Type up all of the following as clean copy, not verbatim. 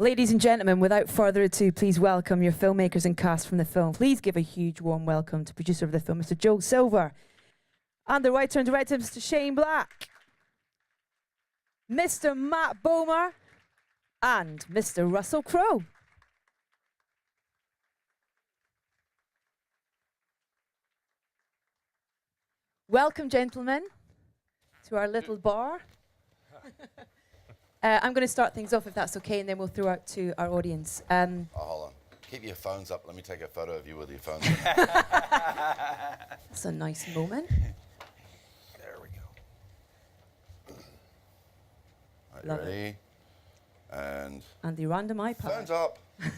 Ladies and gentlemen, without further ado, please welcome your filmmakers and cast from the film. Please give a huge warm welcome to producer of the film, Mr. Joel Silver, and the writer and director, Mr. Shane Black, Mr. Matt Bomer, and Mr. Russell Crowe. Welcome, gentlemen, to our little bar. I'm going to start things off, if that's okay, and then we'll throw out to our audience. Oh, hold on. Keep your phones up. Let me take a photo of you with your phones up. That's a nice moment. There we go. Right, Love ready? And the random iPad. phones up. It's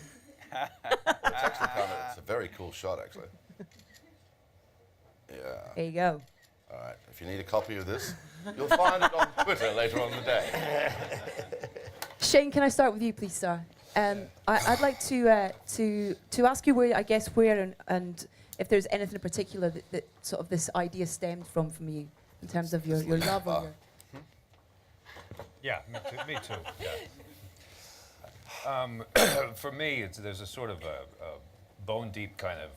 actually it's a very cool shot, actually. Yeah. There you go. All right. If you need a copy of this, you'll find it on Twitter later on in the day. Shane, can I start with you, please, sir? I'd like to ask you where, and if there's anything in particular that sort of this idea stemmed from you, in terms of your love or your... Yeah, me too. Yeah. For me, there's a sort of a bone-deep kind of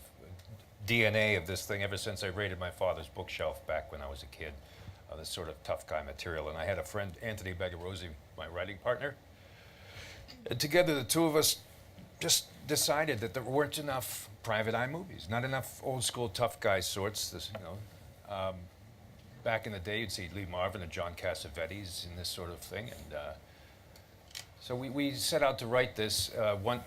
DNA of this thing ever since I raided my father's bookshelf back when I was a kid. This sort of tough guy material. And I had a friend, Anthony Begarosi, my writing partner. And together, the two of us just decided that there weren't enough private eye movies, not enough old school tough guy sorts. Back in the day, you'd see Lee Marvin and John Cassavetes in this sort of thing. And so we set out to write this,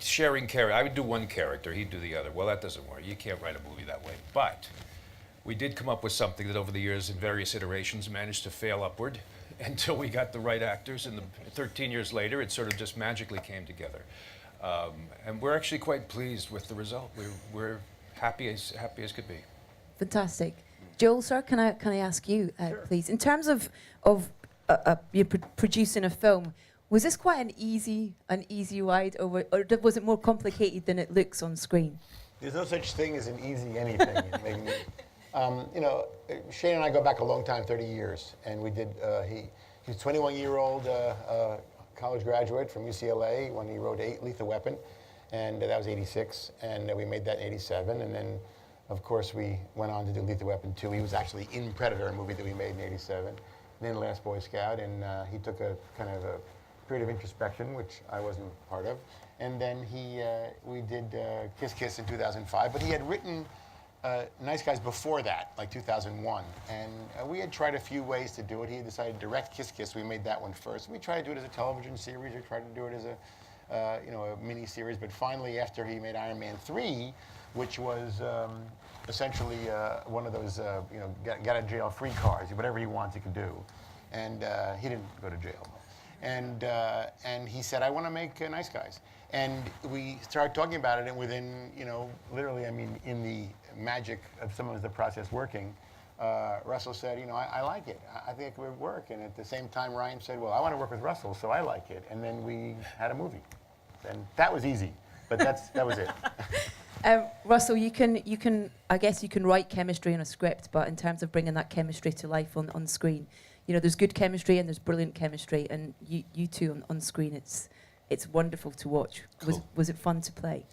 sharing character. I would do one character, he'd do the other. Well, that doesn't work. You can't write a movie that way. But we did come up with something that over the years, in various iterations, managed to fail upward until we got the right actors. And 13 years later, it sort of just magically came together. And we're actually quite pleased with the result. We're happy as could be. Fantastic. Joel, sir, can I ask you, Sure. please, in terms of you producing a film, was this quite an easy ride, or was it more complicated than it looks on screen? There's no such thing as an easy anything. Shane and I go back a long time, 30 years, and we did. He was a 21-year-old college graduate from UCLA when he wrote Lethal Weapon, and that was '86, and we made that in '87, and then, of course, we went on to do Lethal Weapon 2. He was actually in Predator, a movie that we made in '87, then Last Boy Scout, and he took a kind of a period of introspection, which I wasn't part of, and then we did Kiss Kiss in 2005, but he had written Nice Guys before that, like 2001, and we had tried a few ways to do it. He had decided to direct Kiss Kiss. We made that one first. We tried to do it as a television series, or tried to do it as a mini series, but finally, after he made Iron Man 3, which was essentially one of those get out of jail free cards, whatever he wants he could do, and he didn't go to jail. And he said, I want to make Nice Guys. And we started talking about it, and within, literally, in the magic of some of the process working, Russell said, I like it. I think it would work. And at the same time, Ryan said, well, I want to work with Russell, so I like it. And then we had a movie. And that was easy, but that was it. Russell, I guess you can write chemistry in a script, but in terms of bringing that chemistry to life on screen, there's good chemistry and there's brilliant chemistry, and you two on screen, it's wonderful to watch. Cool. Was it fun to play?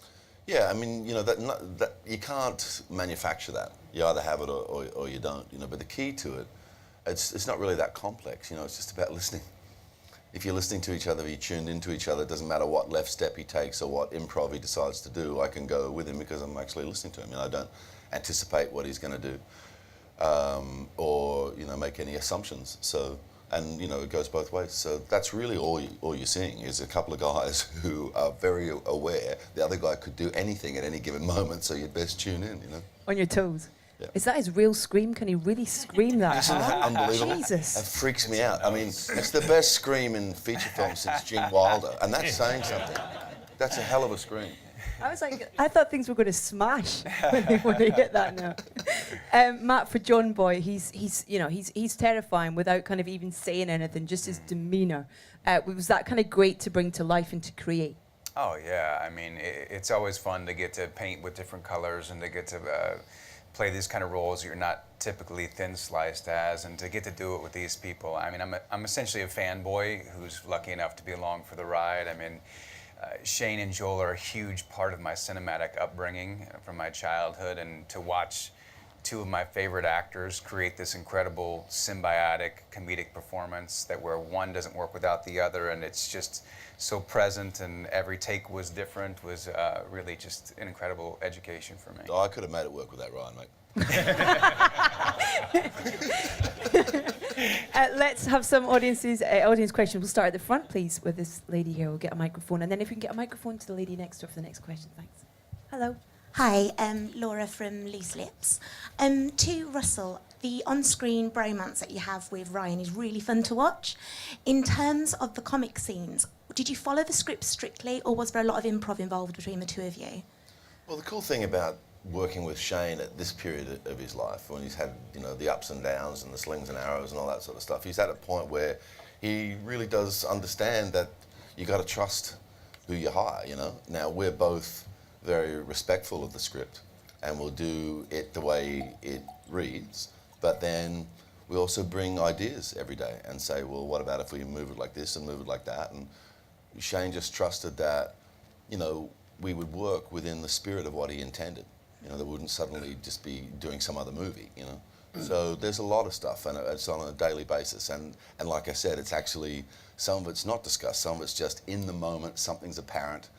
Yeah, that you can't manufacture that. You either have it or you don't. But the key to it, it's not really that complex. It's just about listening. If you're listening to each other, you're tuned into each other. It doesn't matter what left step he takes or what improv he decides to do. I can go with him because I'm actually listening to him. I don't anticipate what he's going to do, or make any assumptions. So, and it goes both ways. So that's really all you're seeing is a couple of guys who are very aware the other guy could do anything at any given moment. So you'd best tune in. On your toes. Yeah. Is that his real scream? Can he really scream that? Isn't that unbelievable? Jesus. That freaks me out. It's the best scream in feature film since Gene Wilder, and that's saying something. That's a hell of a scream. I thought things were going to smash when they hit that note. Matt, for John Boy, he's terrifying without kind of even saying anything, just his demeanour. Was that kind of great to bring to life and to create? Oh yeah, it's always fun to get to paint with different colors and to get to play these kind of roles you're not typically thin sliced as, and to get to do it with these people. I'm essentially a fanboy who's lucky enough to be along for the ride. Shane and Joel are a huge part of my cinematic upbringing from my childhood, and to watch two of my favorite actors create this incredible symbiotic comedic performance that where one doesn't work without the other, and it's just so present and every take was different, was really just an incredible education for me. Oh, I could have made it work with that Ryan, mate. Let's have some audience questions. We'll start at the front, please, with this lady here. We'll get a microphone, and then if we can get a microphone to the lady next door for the next question. Thanks. Hello. Hi, Laura from Loose Lips. To Russell, the on-screen bromance that you have with Ryan is really fun to watch. In terms of the comic scenes, did you follow the script strictly, or was there a lot of improv involved between the two of you? Well, the cool thing about working with Shane at this period of his life, when he's had, you know, the ups and downs and the slings and arrows and all that sort of stuff, he's at a point where he really does understand that you got to trust who you hire, you know. Now, we're both very respectful of the script and we'll do it the way it reads, but then we also bring ideas every day and say, well, what about if we move it like this and move it like that? And Shane just trusted that, you know, we would work within the spirit of what he intended. You know, that wouldn't suddenly just be doing some other movie, you know. So there's a lot of stuff, and it's on a daily basis. And like I said, it's actually, some of it's not discussed, some of it's just in the moment, something's apparent,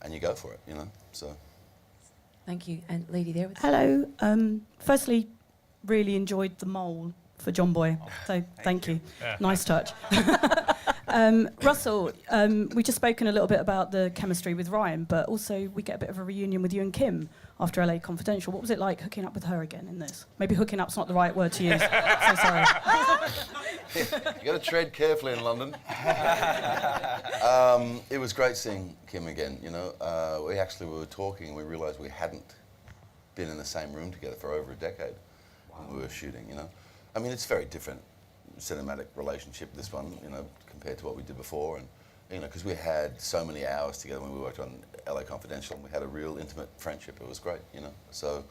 and you go for it, you know. So. Thank you. And lady there with Hello. Firstly, really enjoyed the mole for John Boy, so thank you. Nice touch. Russell, we just spoken a little bit about the chemistry with Ryan, but also we get a bit of a reunion with you and Kim after LA Confidential. What was it like hooking up with her again in this? Maybe hooking up's not the right word to use. So sorry. You got to tread carefully in London. It was great seeing Kim again, you know. We were talking and we realised we hadn't been in the same room together for over a decade when we were shooting, you know. I mean, it's very different cinematic relationship, this one, you know, compared to what we did before. And, you know, because we had so many hours together when we worked on LA Confidential, and we had a real intimate friendship. It was great, you know. So,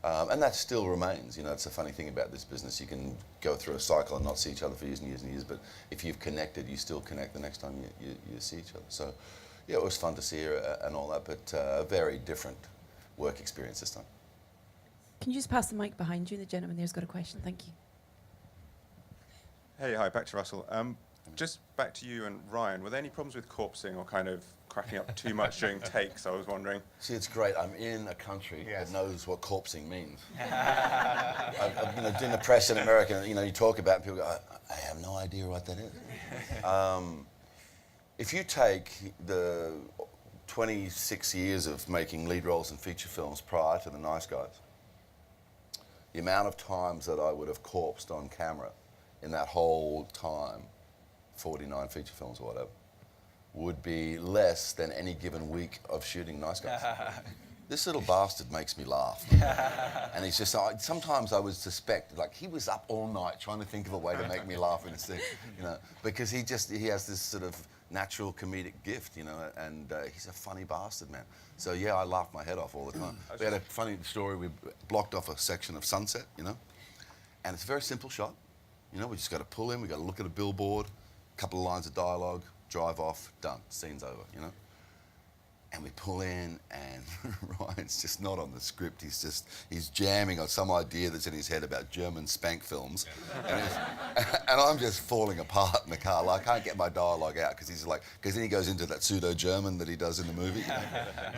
and that still remains, you know. It's a funny thing about this business. You can go through a cycle and not see each other for years and years and years, but if you've connected, you still connect the next time you see each other. So, yeah, it was fun to see her and all that, but a very different work experience this time. Can you just pass the mic behind you? The gentleman there's got a question. Thank you. Hey, hi, back to Russell. Just back to you and Ryan. Were there any problems with corpsing or kind of cracking up too much during takes? I was wondering. See, it's great. I'm in a country that knows what corpsing means. I've been doing the press in America, and, you know, you talk about it, people go, I have no idea what that is. If you take the 26 years of making lead roles in feature films prior to The Nice Guys, the amount of times that I would have corpsed on camera in that whole time, 49 feature films or whatever, would be less than any given week of shooting Nice Guys. This little bastard makes me laugh. And he's just, sometimes I would suspect, like, he was up all night trying to think of a way to make me laugh in his thing, you know, because he has this sort of natural comedic gift, you know, and he's a funny bastard, man. So yeah, I laughed my head off all the time. We had a funny story, we blocked off a section of sunset, you know, and it's a very simple shot. You know, we just got to pull in, we got to look at a billboard, a couple of lines of dialogue, drive off, done, scene's over, you know. And we pull in, and Ryan's just not on the script. He's jamming on some idea that's in his head about German spank films, and I'm just falling apart in the car. Like, I can't get my dialogue out because then he goes into that pseudo-German that he does in the movie, you know?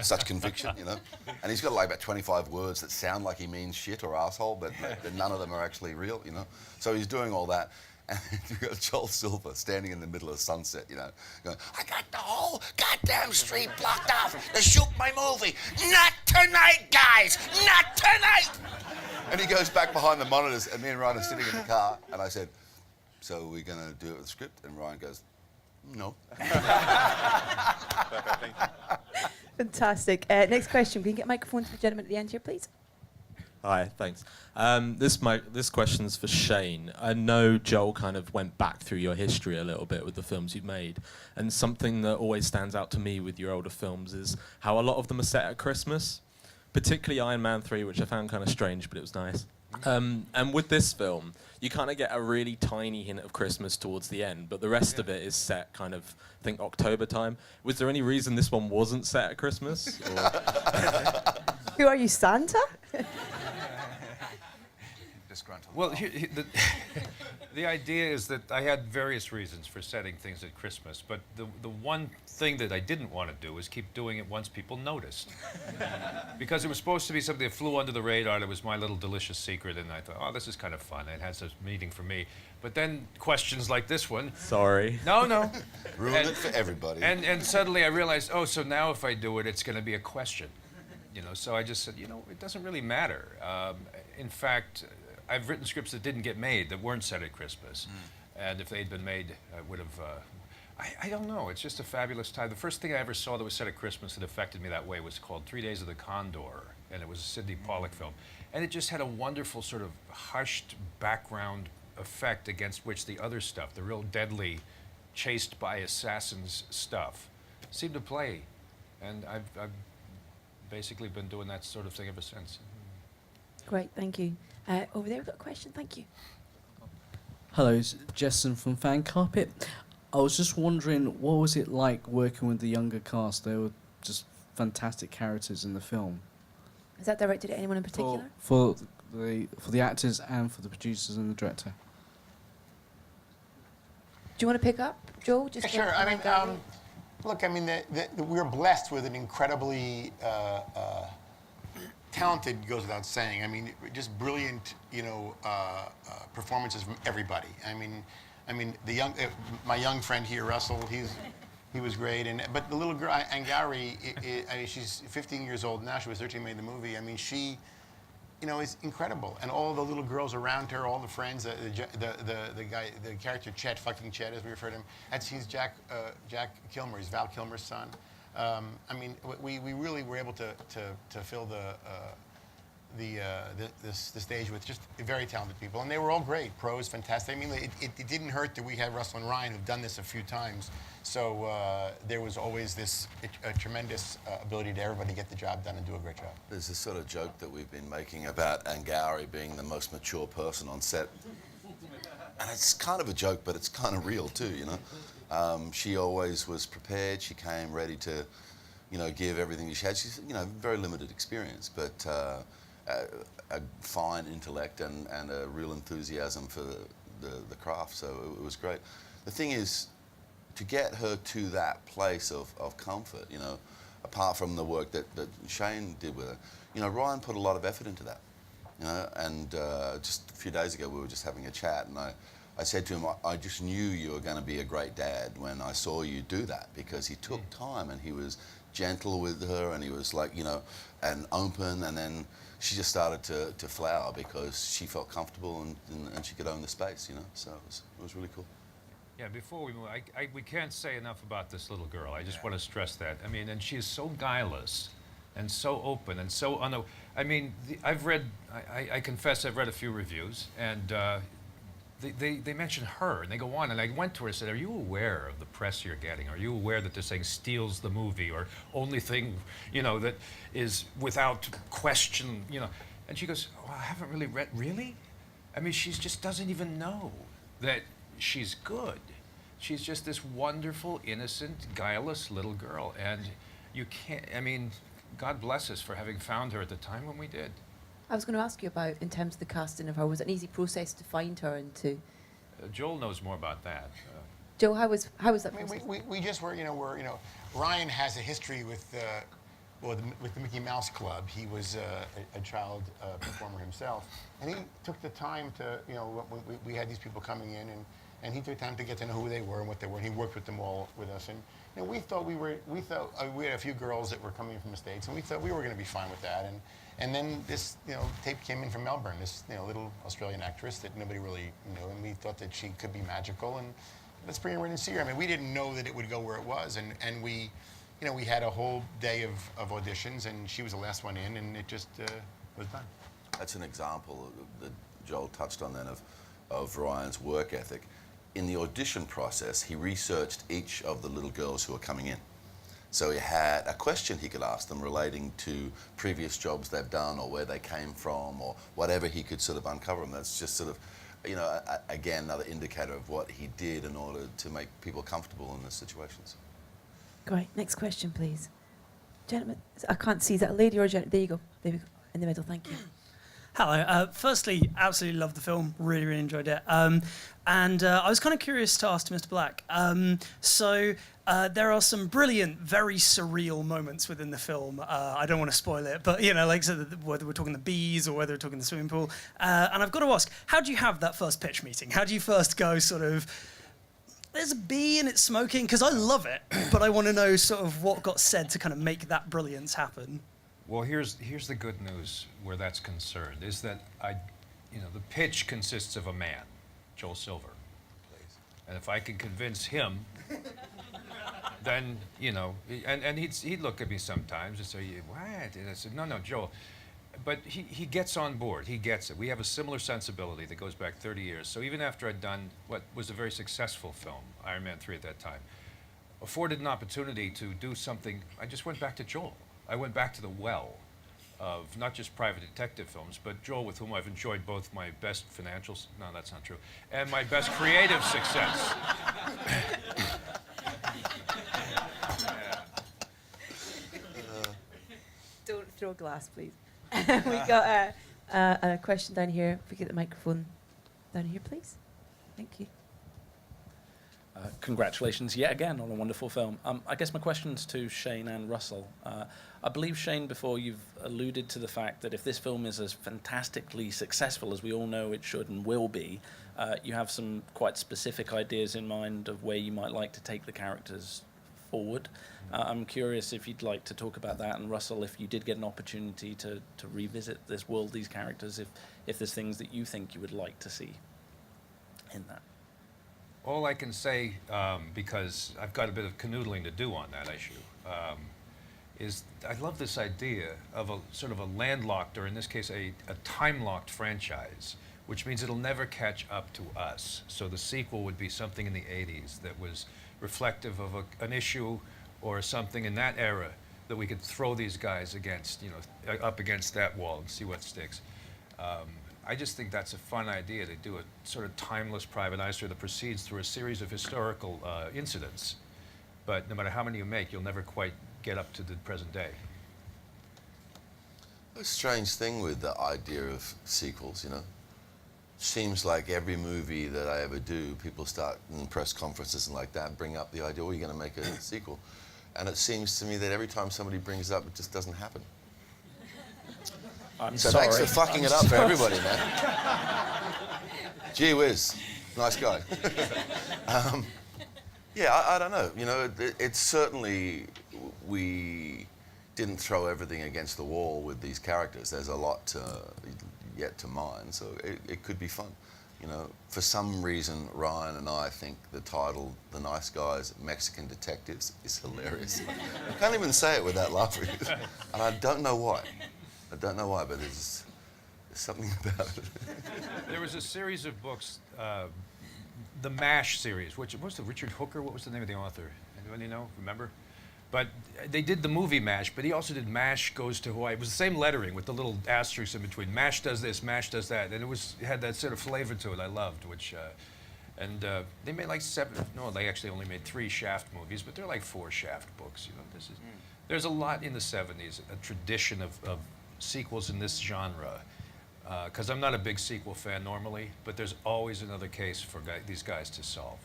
Such conviction, you know. And he's got like about 25 words that sound like he means shit or asshole, but none of them are actually real, you know. So he's doing all that. And you've got Joel Silver standing in the middle of sunset, you know, going, I got the whole goddamn street blocked off to shoot my movie. Not tonight, guys! Not tonight! And he goes back behind the monitors, and me and Ryan are sitting in the car, and I said, so are we going to do it with the script? And Ryan goes, no. Perfect, thank you. Fantastic. Next question. Can you get a microphone to the gentleman at the end here, please? Hi, thanks. This question's for Shane. I know Joel kind of went back through your history a little bit with the films you've made, and something that always stands out to me with your older films is how a lot of them are set at Christmas, particularly Iron Man 3, which I found kind of strange, but it was nice. And with this film, you kind of get a really tiny hint of Christmas towards the end, but the rest of it is set kind of, I think, October time. Was there any reason this one wasn't set at Christmas? Or? Who are you, Santa? Disgruntled. Well, the idea is that I had various reasons for setting things at Christmas, but the one thing that I didn't want to do was keep doing it once people noticed. Because it was supposed to be something that flew under the radar, and it was my little delicious secret, and I thought, oh, this is kind of fun. It has a meaning for me. But then questions like this one. Sorry. No. Ruin it for everybody. And suddenly I realized, oh, so now if I do it, it's going to be a question. So I just said, it doesn't really matter. In fact, I've written scripts that didn't get made, that weren't set at Christmas. And if they'd been made, I would have, I don't know, it's just a fabulous time. The first thing I ever saw that was set at Christmas that affected me that way was called 3 Days of the Condor, and it was a Sidney Pollack film. And it just had a wonderful sort of hushed background effect against which the other stuff, the real deadly, chased by assassins stuff, seemed to play. And I've basically been doing that sort of thing ever since. Great, thank you. Over there, we've got a question. Thank you. Hello, it's Jessen from Fan Carpet. I was just wondering, what was it like working with the younger cast? They were just fantastic characters in the film. Is that directed at anyone in particular? For the actors and for the producers and the director. Do you want to pick up, Joel? Yeah, sure. I mean, look, I mean, we're blessed with an incredibly talented, goes without saying. I mean, just brilliant, performances from everybody. I mean, my young friend here, Russell, he was great. But the little girl, Angari, I mean, she's 15 years old now. She was 13 when made the movie. I mean, she, is incredible. And all the little girls around her, all the friends, the guy, the character Chet, fucking Chet, as we refer to him. He's Jack Kilmer. He's Val Kilmer's son. I mean, we really were able to fill the stage with just very talented people, and they were all great. Crowe is fantastic. I mean, it didn't hurt that we had Russell and Ryan who've done this a few times, so there was always this tremendous ability to everybody get the job done and do a great job. There's this sort of joke that we've been making about Angari being the most mature person on set. And it's kind of a joke, but it's kind of real too, She always was prepared. She came ready to, give everything she had. She's, very limited experience, but a fine intellect and a real enthusiasm for the craft. So it was great. The thing is, to get her to that place of comfort, apart from the work that Shane did with her, Ryan put a lot of effort into that. And just a few days ago we were just having a chat, and I said to him, I just knew you were going to be a great dad when I saw you do that, because he took time and he was gentle with her, and he was like, and open, and then she just started to flower because she felt comfortable and she could own the space, so it was really cool. Yeah, before we move, we can't say enough about this little girl. I just want to stress that. I mean, and she is so guileless and so open and so I confess I've read a few reviews, and they mention her, and they go on, and I went to her and said, are you aware of the press you're getting? Are you aware that they're saying steals the movie, or only thing, that is without question, And she goes, oh, I haven't really read, really? I mean, she just doesn't even know that she's good. She's just this wonderful, innocent, guileless little girl, and you can't, I mean, God bless us for having found her at the time when we did. I was going to ask you about, in terms of the casting of her, was it an easy process to find her and to... Joel knows more about that. Joel, how was that process? We just were, Ryan has a history with the Mickey Mouse Club. He was a child performer himself, and he took the time to, we had these people coming in, and he took time to get to know who they were and what they were, and he worked with them all with us. And we thought we had a few girls that were coming from the States, and we thought we were going to be fine with that. And then this, tape came in from Melbourne, this, little Australian actress that nobody really knew, and we thought that she could be magical, and let's bring her in and see her. I mean, we didn't know that it would go where it was, and we, we had a whole day of auditions, and she was the last one in, and it just was done. That's an example that Joel touched on then of Ryan's work ethic. In the audition process, he researched each of the little girls who were coming in. So he had a question he could ask them relating to previous jobs they've done or where they came from or whatever he could sort of uncover them. That's just sort of, you know, again, another indicator of what he did in order to make people comfortable in those situations. Great. Next question, please. Gentlemen, I can't see. Is that a lady or a gentleman? There you go. There we go. In the middle. Thank you. Hello. Firstly, absolutely loved the film. Really, really enjoyed it. And I was kind of curious to ask to Mr. Black. So there are some brilliant, very surreal moments within the film. I don't want to spoil it, but you know, like so whether we're talking the bees or whether we're talking the swimming pool. And I've got to ask, how do you have that first pitch meeting? How do you first go sort of? There's a bee and it's smoking, because I love it, but I want to know sort of what got said to kind of make that brilliance happen. Well, here's the good news where that's concerned, is that the pitch consists of a man, Joel Silver. And if I can convince him, then, you know, and he'd look at me sometimes and say, what? And I said, no, Joel. But he gets on board. He gets it. We have a similar sensibility that goes back 30 years. So even after I'd done what was a very successful film, Iron Man 3 at that time, afforded an opportunity to do something, I just went back to Joel. I went back to the well of not just private detective films, but Joel, with whom I've enjoyed both my best financial, no, that's not true, and my best creative success. Don't throw a glass, please. We got a question down here. If we get the microphone down here, please. Thank you. Congratulations yet again on a wonderful film. I guess my question's to Shane and Russell. I believe, Shane, before you've alluded to the fact that if this film is as fantastically successful as we all know it should and will be, you have some quite specific ideas in mind of where you might like to take the characters forward. I'm curious if you'd like to talk about that, and Russell, if you did get an opportunity to revisit this world, these characters, if there's things that you think you would like to see in that. All I can say, because I've got a bit of canoodling to do on that issue, is I love this idea of a sort of a landlocked, or in this case, a time-locked franchise, which means it'll never catch up to us. So the sequel would be something in the 80s that was reflective of an issue or something in that era that we could throw these guys against, you know, up against that wall and see what sticks. I just think that's a fun idea to do a sort of timeless Private Eye story that proceeds through a series of historical incidents. But no matter how many you make, you'll never quite get up to the present day. A strange thing with the idea of sequels, you know. Seems like every movie that I ever do, people start in press conferences and like that, bring up the idea, oh, you're going to make a sequel. And it seems to me that every time somebody brings it up, it just doesn't happen. I'm so sorry. thanks for fucking it up for everybody, man. Gee whiz, nice guy. Yeah, I don't know. You know, it's certainly, we didn't throw everything against the wall with these characters. There's a lot yet to mine, so it could be fun. You know, for some reason, Ryan and I think the title, The Nice Guys, Mexican Detectives, is hilarious. I can't even say it without laughing. And I don't know why. I don't know why, but there's something about it. There was a series of books, the MASH series, which was the Richard Hooker. What was the name of the author? Anybody know? Remember? But they did the movie MASH, but he also did MASH Goes to Hawaii. It was the same lettering with the little asterisks in between. MASH does this, MASH does that, and it had that sort of flavor to it. I loved, which, they made like they actually only made 3 Shaft movies, but they're like 4 Shaft books. You know, there's a lot in the '70s, a tradition of sequels in this genre. Because I'm not a big sequel fan normally, but there's always another case for these guys to solve.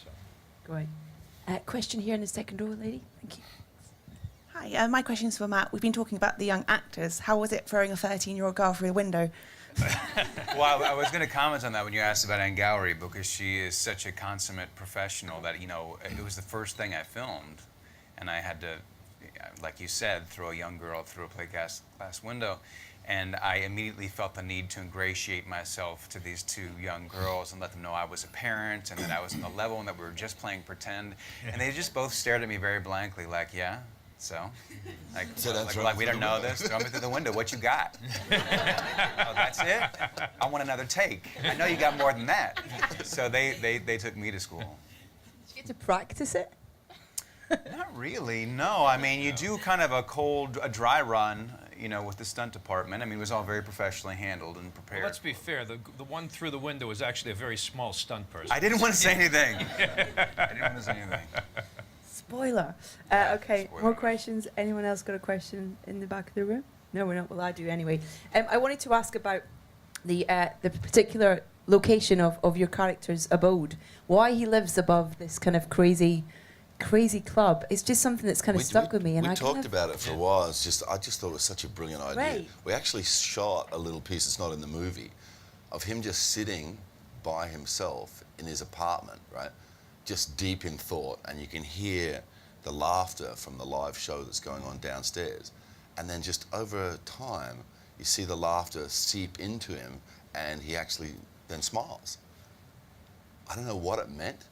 So. Great. Question here in the second row, lady. Thank you. Hi, my question is for Matt. We've been talking about the young actors. How was it throwing a 13-year-old girl through a window? Well, I was going to comment on that when you asked about Anne Gowrie, because she is such a consummate professional that, you know, it was the first thing I filmed, and I had to, like you said, throw a young girl through a plate glass window. And I immediately felt the need to ingratiate myself to these 2 young girls and let them know I was a parent and that I was on the level and that we were just playing pretend. And they just both stared at me very blankly, like, yeah, so? Like, we don't know this, throw me through the window, what you got? Oh, that's it? I want another take. I know you got more than that. So they took me to school. Did you get to practice it? Not really, no. I mean, you do kind of a dry run, you know, with the stunt department. I mean, it was all very professionally handled and prepared. Well, let's be fair. The one through the window was actually a very small stunt person. I didn't want to say anything. I didn't want to say anything. Spoiler. Okay, more questions? Anyone else got a question in the back of the room? No, we're not. Well, I do anyway. I wanted to ask about the particular location of your character's abode. Why he lives above this kind of crazy club. It's just something that's kind of stuck with me. And we I talked about it for a while. I just thought it was such a brilliant idea. Right. We actually shot a little piece, it's not in the movie, of him just sitting by himself in his apartment, right? Just deep in thought, and you can hear the laughter from the live show that's going on downstairs. And then just over time, you see the laughter seep into him, and he actually then smiles. I don't know what it meant,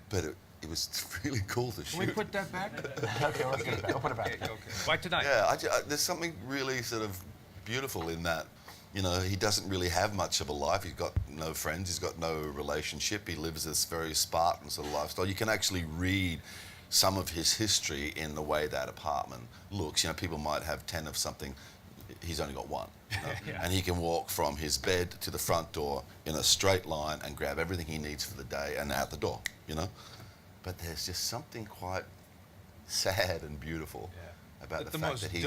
but it was really cool to shoot. Can we put that back? Okay, let's get it back. I'll put it back. Okay. Why tonight? Yeah, there's something really sort of beautiful in that. You know, he doesn't really have much of a life. He's got no friends. He's got no relationship. He lives this very Spartan sort of lifestyle. You can actually read some of his history in the way that apartment looks. You know, people might have 10 of something. He's only got one. You know? Yeah. And he can walk from his bed to the front door in a straight line and grab everything he needs for the day and out the door, you know? But there's just something quite sad and beautiful about the fact that he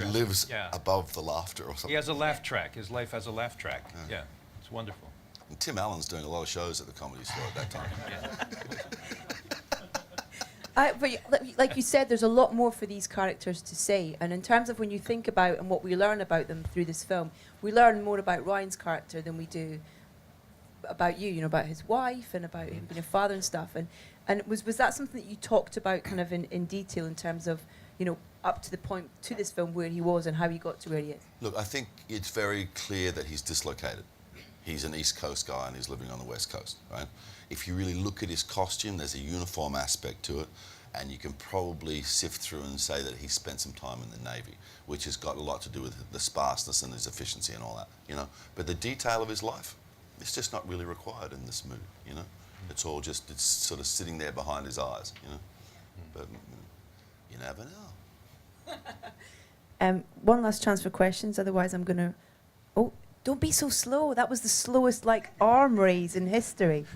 lives above the laughter or something. He has a laugh track. His life has a laugh track. Yeah, it's wonderful. And Tim Allen's doing a lot of shows at the Comedy Store at that time. But like you said, there's a lot more for these characters to say. And in terms of when you think about and what we learn about them through this film, we learn more about Ryan's character than we do about you know, about his wife and about him being a father and stuff. And was that something that you talked about kind of in detail in terms of, you know, up to the point to this film where he was and how he got to where he is? Look, I think it's very clear that he's dislocated. He's an East Coast guy and he's living on the West Coast, right? If you really look at his costume, there's a uniform aspect to it, and you can probably sift through and say that he spent some time in the Navy, which has got a lot to do with the sparseness and his efficiency and all that, you know? But the detail of his life, it's just not really required in this movie, you know? It's all just, it's sort of sitting there behind his eyes, you know? But you never know. One last chance for questions, otherwise I'm going to... Oh, don't be so slow. That was the slowest, like, arm raise in history.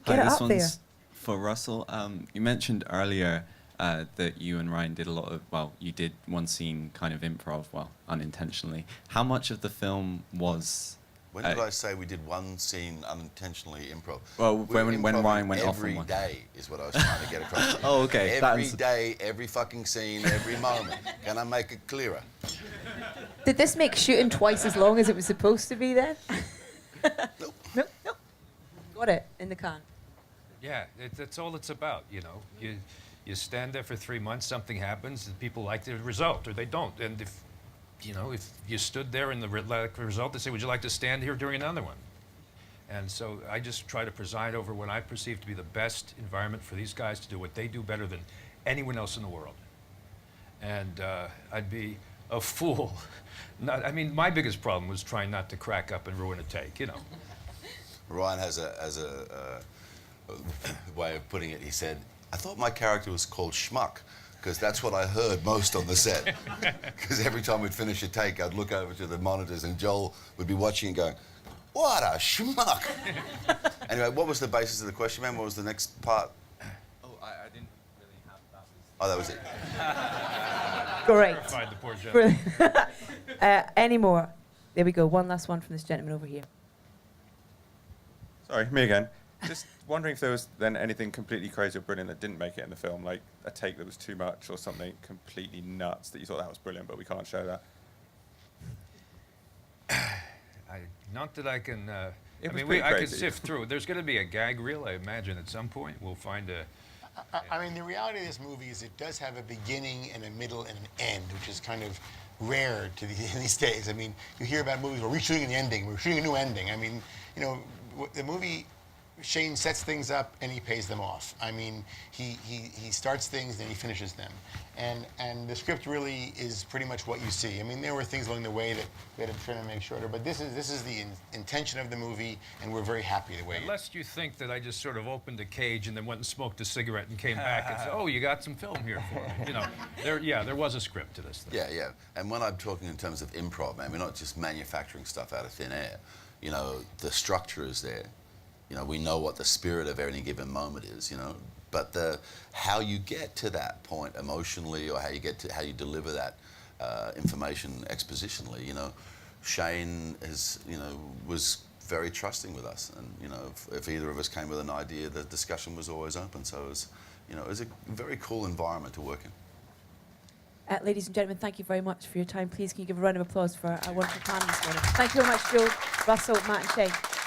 Get it this up there. one's for Russell. You mentioned earlier that you and Ryan did a lot of, well, you did one scene kind of improv, well, unintentionally. How much of the film was... When did I say we did one scene unintentionally improv? Well, when Ryan went off on every one. day is what I was trying to get across. Oh, okay. Every day, every fucking scene, every moment. Can I make it clearer? Did this make shooting twice as long as it was supposed to be then? Nope. Nope. Got it in the can. Yeah, that's all it's about, you know. You stand there for 3 months, something happens, and people like the result, or they don't. And if you stood there and the result, they say, would you like to stand here during another one? And so I just try to preside over what I perceive to be the best environment for these guys to do what they do better than anyone else in the world. And I'd be a fool. I mean, my biggest problem was trying not to crack up and ruin a take, you know. Ryan has a way of putting it. He said, I thought my character was called Schmuck, because that's what I heard most on the set. Because every time we'd finish a take, I'd look over to the monitors and Joel would be watching and going, what a schmuck. Anyway, what was the basis of the question, man? What was the next part? Oh, I didn't really have that. Oh, that was it. Great. Terrified the poor gentleman. Brilliant. Any more? There we go. One last one from this gentleman over here. Sorry, me again. Just wondering if there was then anything completely crazy or brilliant that didn't make it in the film, like a take that was too much or something completely nuts that you thought that was brilliant, but we can't show that. Not that I can. I was mean, pretty I could crazy. sift through. There's going to be a gag reel, I imagine, at some point. We'll find a. I mean, the reality of this movie is it does have a beginning and a middle and an end, which is kind of rare to these days. I mean, you hear about movies, we're reshooting the ending, we're shooting a new ending. I mean, you know, the movie Shane sets things up and he pays them off. I mean, he starts things and he finishes them. And the script really is pretty much what you see. I mean, there were things along the way that we had to try to make shorter, but this is the intention of the movie, and we're very happy the way. Lest you think that I just sort of opened a cage and then went and smoked a cigarette and came back and said, "Oh, you got some film here for me." You know, there was a script to this thing. Yeah, yeah. And when I'm talking in terms of improv, man, we're not just manufacturing stuff out of thin air. You know, the structure is there. You know, we know what the spirit of any given moment is, you know, but how you get to that point emotionally, or how you deliver that information expositionally, you know, Shane was very trusting with us, and you know, if either of us came with an idea, the discussion was always open. So it was, you know, it was a very cool environment to work in. Ladies and gentlemen, thank you very much for your time. Please, can you give a round of applause for our wonderful panel this morning? Thank you very much, Joe, Russell, Matt, and Shane.